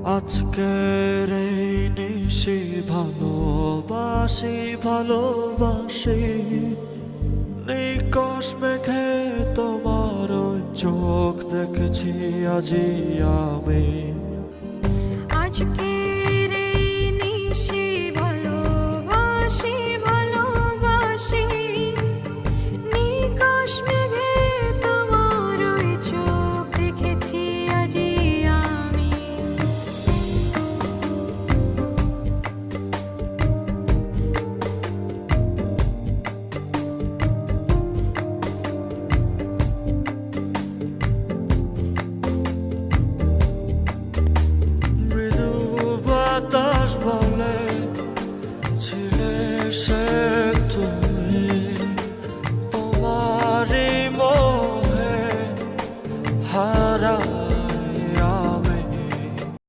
আজকের এই নিশি ভালোবাসি ভালোবাসি নিকশ মেঘে তোমার ওই চোখ দেখেছি আজি আমি। আজকের এই নিশি ভালোবাসি ভালোবাসি নিকশ মেঘে তোমার ওই চোখ দেখেছি আজি আমি। মৃদু বাতাস বলে